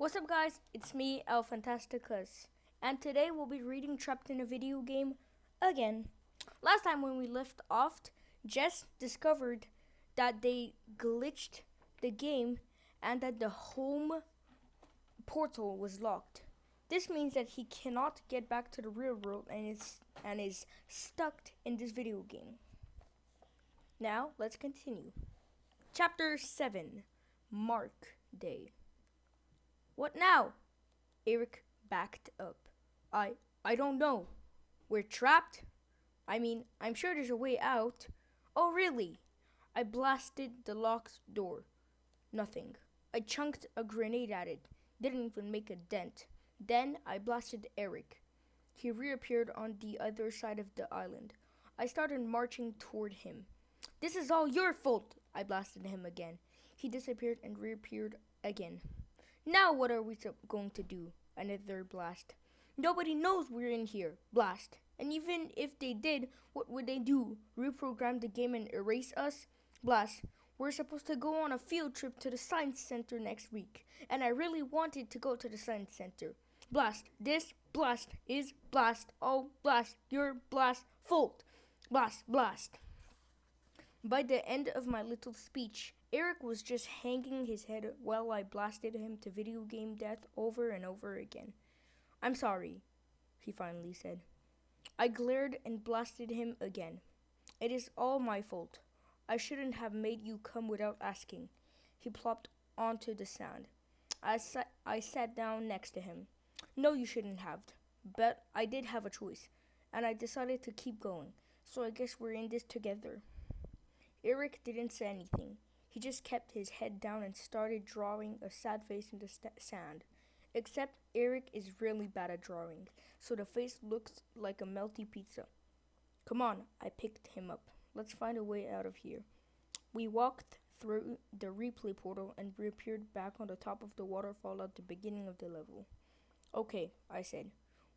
What's up, guys? It's me, El Fantasticus, and today we'll be reading Trapped in a Video Game again. Last time when we left off, Jess discovered that they glitched the game and that the home portal was locked. This means that he cannot get back to the real world and is stuck in this video game. Now, let's continue. Chapter 7, Mark Day. What now? Eric backed up. I don't know. We're trapped? I'm sure there's a way out. Oh, really? I blasted the locked door. Nothing. I chunked a grenade at it. Didn't even make a dent. Then I blasted Eric. He reappeared on the other side of the island. I started marching toward him. This is all your fault! I blasted him again. He disappeared and reappeared again. Now what are we going to do? Another blast. Nobody knows we're in here. Blast. And even if they did, what would they do? Reprogram the game and erase us? Blast. We're supposed to go on a field trip to the science center next week, and I really wanted to go to the science center. Blast. This blast is blast. Oh, blast. Your blast fault. Blast, blast. By the end of my little speech, Eric was just hanging his head while I blasted him to video game death over and over again. I'm sorry, he finally said. I glared and blasted him again. It is all my fault. I shouldn't have made you come without asking. He plopped onto the sand. I sat down next to him. No, you shouldn't have. But I did have a choice, and I decided to keep going. So I guess we're in this together. Eric didn't say anything. He just kept his head down and started drawing a sad face in the sand. Except Eric is really bad at drawing, so the face looks like a melty pizza. Come on, I picked him up. Let's find a way out of here. We walked through the replay portal and reappeared back on the top of the waterfall at the beginning of the level. Okay, I said.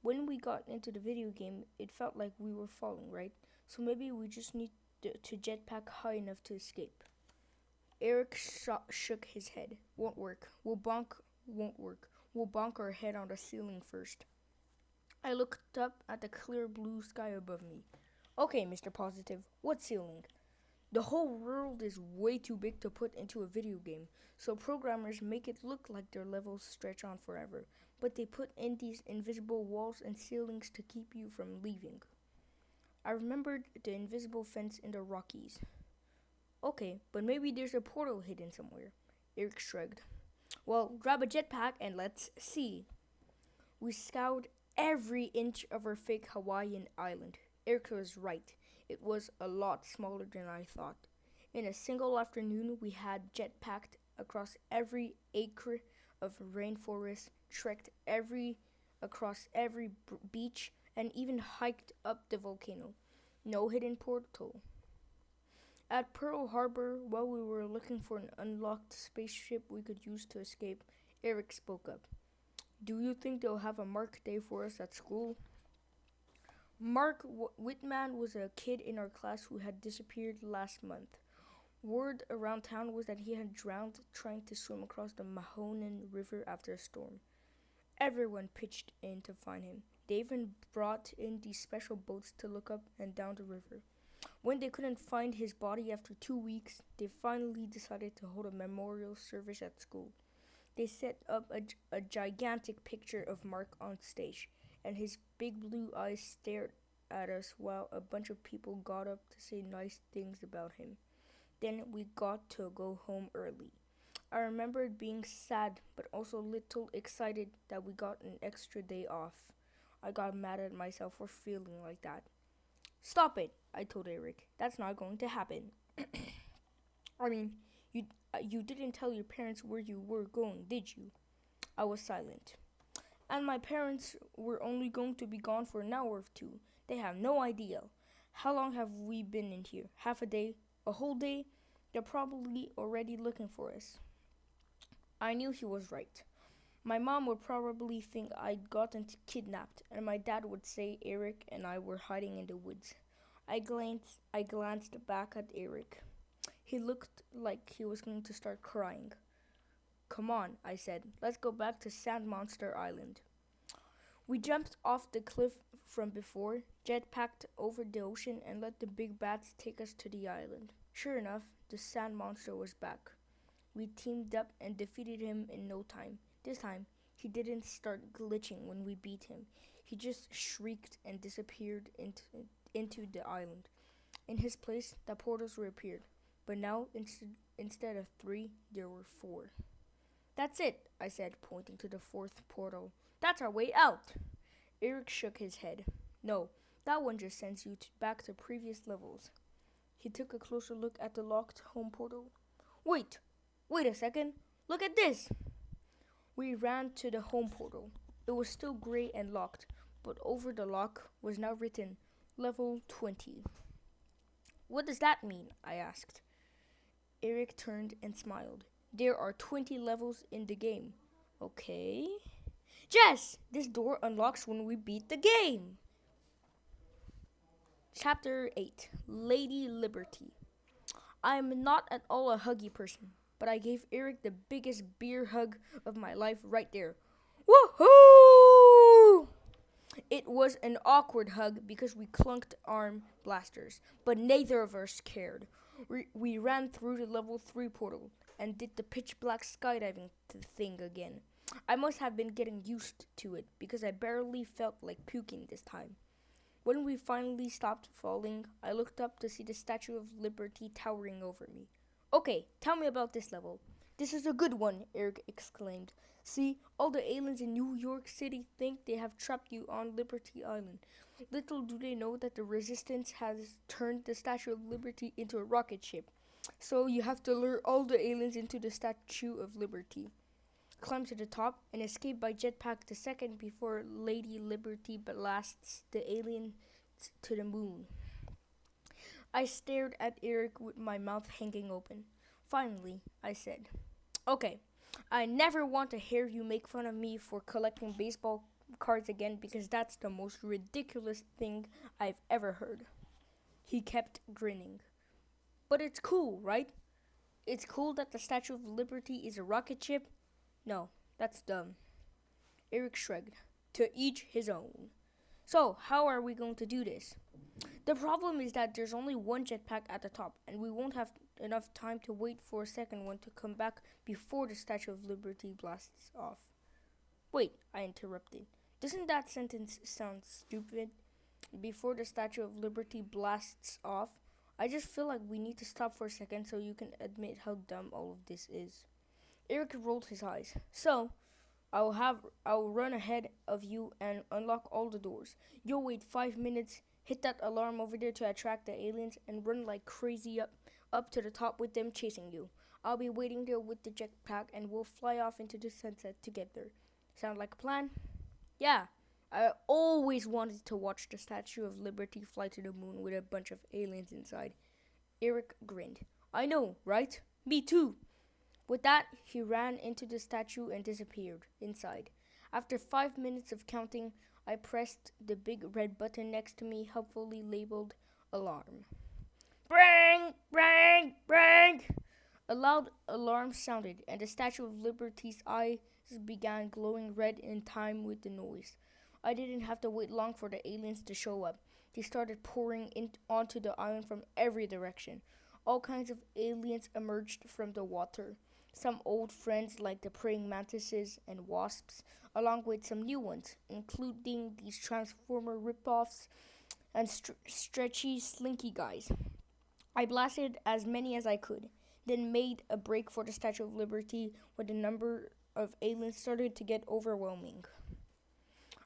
When we got into the video game, it felt like we were falling, right? So maybe we just need to jetpack high enough to escape. Eric shook his head. Won't work. Won't work. We'll bonk our head on the ceiling first. I looked up at the clear blue sky above me. Okay, Mr. Positive, what ceiling? The whole world is way too big to put into a video game, so programmers make it look like their levels stretch on forever, but they put in these invisible walls and ceilings to keep you from leaving. I remembered the invisible fence in the Rockies. Okay, but maybe there's a portal hidden somewhere. Eric shrugged. Well, grab a jetpack and let's see. We scoured every inch of our fake Hawaiian island. Eric was right. It was a lot smaller than I thought. In a single afternoon, we had jetpacked across every acre of rainforest, trekked across every beach, and even hiked up the volcano. No hidden portal. At Pearl Harbor, while we were looking for an unlocked spaceship we could use to escape, Eric spoke up. Do you think they'll have a Mark Day for us at school? Mark Whitman was a kid in our class who had disappeared last month. Word around town was that he had drowned trying to swim across the Mahoning River after a storm. Everyone pitched in to find him. They even brought in these special boats to look up and down the river. When they couldn't find his body after 2 weeks, they finally decided to hold a memorial service at school. They set up a gigantic picture of Mark on stage, and his big blue eyes stared at us while a bunch of people got up to say nice things about him. Then we got to go home early. I remembered being sad, but also a little excited that we got an extra day off. I got mad at myself for feeling like that. Stop it, I told Eric. That's not going to happen. You didn't tell your parents where you were going, did you? I was silent. And my parents were only going to be gone for an hour or two. They have no idea. How long have we been in here? Half a day? A whole day? They're probably already looking for us. I knew he was right. My mom would probably think I'd gotten kidnapped, and my dad would say Eric and I were hiding in the woods. I glanced back at Eric. He looked like he was going to start crying. Come on, I said. Let's go back to Sand Monster Island. We jumped off the cliff from before, jetpacked over the ocean, and let the big bats take us to the island. Sure enough, the sand monster was back. We teamed up and defeated him in no time. This time, he didn't start glitching when we beat him. He just shrieked and disappeared into the island. In his place, the portals reappeared, but now instead of 3, there were 4. That's it, I said, pointing to the 4th portal. That's our way out. Eric shook his head. No, that one just sends you back to previous levels. He took a closer look at the locked home portal. Wait a second. Look at this. We ran to the home portal. It was still gray and locked, but over the lock was now written Level 20. What does that mean? I asked. Eric turned and smiled. There are 20 levels in the game. Okay. Jess, this door unlocks when we beat the game. Chapter 8, Lady Liberty. I am not at all a huggy person, but I gave Eric the biggest beer hug of my life right there. Woohoo! It was an awkward hug because we clunked arm blasters, but neither of us cared. We ran through the level 3 portal and did the pitch black skydiving thing again. I must have been getting used to it because I barely felt like puking this time. When we finally stopped falling, I looked up to see the Statue of Liberty towering over me. Okay, tell me about this level. This is a good one, Eric exclaimed. See, all the aliens in New York City think they have trapped you on Liberty Island. Little do they know that the Resistance has turned the Statue of Liberty into a rocket ship. So you have to lure all the aliens into the Statue of Liberty. Climb to the top and escape by jetpack the second before Lady Liberty blasts the aliens to the moon. I stared at Eric with my mouth hanging open. Finally, I said, okay, I never want to hear you make fun of me for collecting baseball cards again because that's the most ridiculous thing I've ever heard. He kept grinning. But it's cool, right? It's cool that the Statue of Liberty is a rocket ship. No, that's dumb. Eric shrugged. To each his own. So, how are we going to do this? The problem is that there's only one jetpack at the top, and we won't have enough time to wait for a second one to come back before the Statue of Liberty blasts off. Wait, I interrupted. Doesn't that sentence sound stupid? Before the Statue of Liberty blasts off? I just feel like we need to stop for a second so you can admit how dumb all of this is. Eric rolled his eyes. So, I'll run ahead of you and unlock all the doors. You'll wait 5 minutes, hit that alarm over there to attract the aliens, and run like crazy up to the top with them chasing you. I'll be waiting there with the jetpack and we'll fly off into the sunset together. Sound like a plan? Yeah. I always wanted to watch the Statue of Liberty fly to the moon with a bunch of aliens inside. Eric grinned. I know, right? Me too. With that, he ran into the statue and disappeared inside. After 5 minutes of counting, I pressed the big red button next to me, helpfully labeled Alarm. Bang! Bang! Bang! A loud alarm sounded, and the Statue of Liberty's eyes began glowing red in time with the noise. I didn't have to wait long for the aliens to show up. They started pouring onto the island from every direction. All kinds of aliens emerged from the water. Some old friends like the praying mantises and wasps, along with some new ones, including these Transformer ripoffs and stretchy, slinky guys. I blasted as many as I could, then made a break for the Statue of Liberty when the number of aliens started to get overwhelming.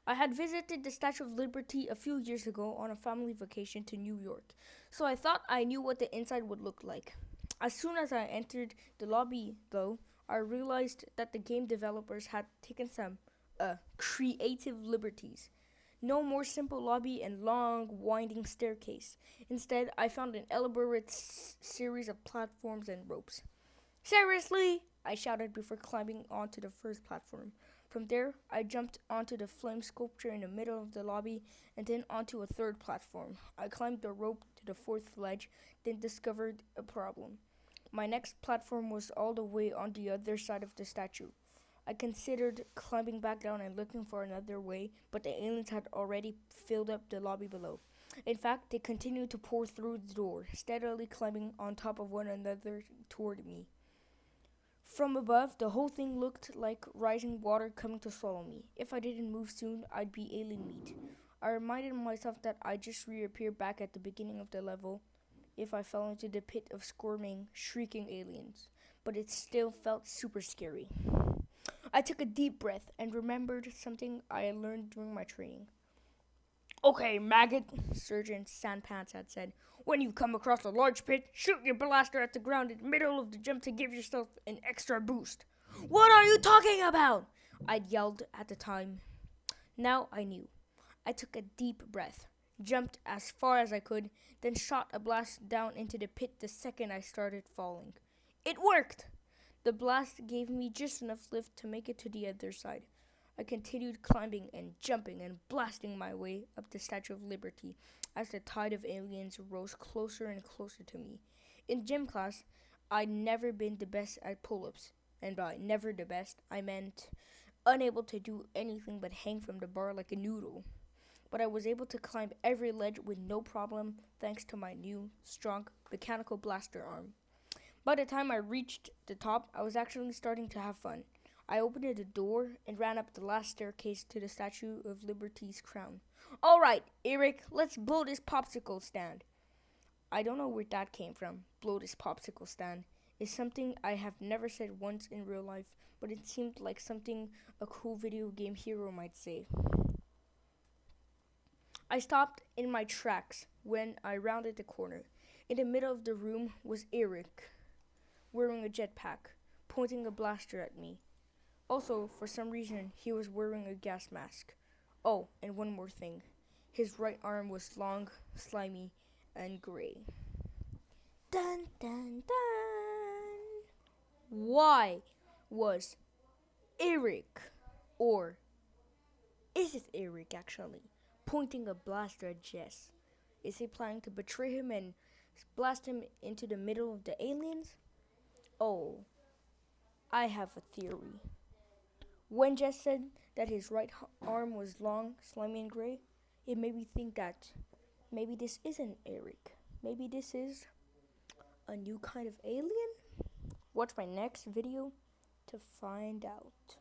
I had visited the Statue of Liberty a few years ago on a family vacation to New York, so I thought I knew what the inside would look like. As soon as I entered the lobby, though, I realized that the game developers had taken some creative liberties. No more simple lobby and long, winding staircase. Instead, I found an elaborate series of platforms and ropes. Seriously? I shouted before climbing onto the first platform. From there, I jumped onto the flame sculpture in the middle of the lobby and then onto a third platform. I climbed the rope to the fourth ledge, then discovered a problem. My next platform was all the way on the other side of the statue. I considered climbing back down and looking for another way, but the aliens had already filled up the lobby below. In fact, they continued to pour through the door, steadily climbing on top of one another toward me. From above, the whole thing looked like rising water coming to swallow me. If I didn't move soon, I'd be alien meat. I reminded myself that I'd just reappear back at the beginning of the level if I fell into the pit of squirming, shrieking aliens, but it still felt super scary. I took a deep breath and remembered something I had learned during my training. Okay, maggot, Sergeant Sandpants had said. When you come across a large pit, shoot your blaster at the ground in the middle of the jump to give yourself an extra boost. What are you talking about? I'd yelled at the time. Now I knew. I took a deep breath, jumped as far as I could, then shot a blast down into the pit the second I started falling. It worked! The blast gave me just enough lift to make it to the other side. I continued climbing and jumping and blasting my way up the Statue of Liberty as the tide of aliens rose closer and closer to me. In gym class, I'd never been the best at pull-ups, and by never the best, I meant unable to do anything but hang from the bar like a noodle. But I was able to climb every ledge with no problem thanks to my new, strong, mechanical blaster arm. By the time I reached the top, I was actually starting to have fun. I opened the door and ran up the last staircase to the Statue of Liberty's crown. All right, Eric, let's blow this popsicle stand. I don't know where that came from, blow this popsicle stand. It's something I have never said once in real life, but it seemed like something a cool video game hero might say. I stopped in my tracks when I rounded the corner. In the middle of the room was Eric, wearing a jetpack, pointing a blaster at me. Also, for some reason, he was wearing a gas mask. Oh, and one more thing. His right arm was long, slimy, and gray. Dun dun dun! Why was Eric, or is it Eric actually, pointing a blaster at Jess? Is he planning to betray him and blast him into the middle of the aliens? Oh, I have a theory. When Jess said that his right arm was long, slimy, and gray, it made me think that maybe this isn't Eric. Maybe this is a new kind of alien? Watch my next video to find out.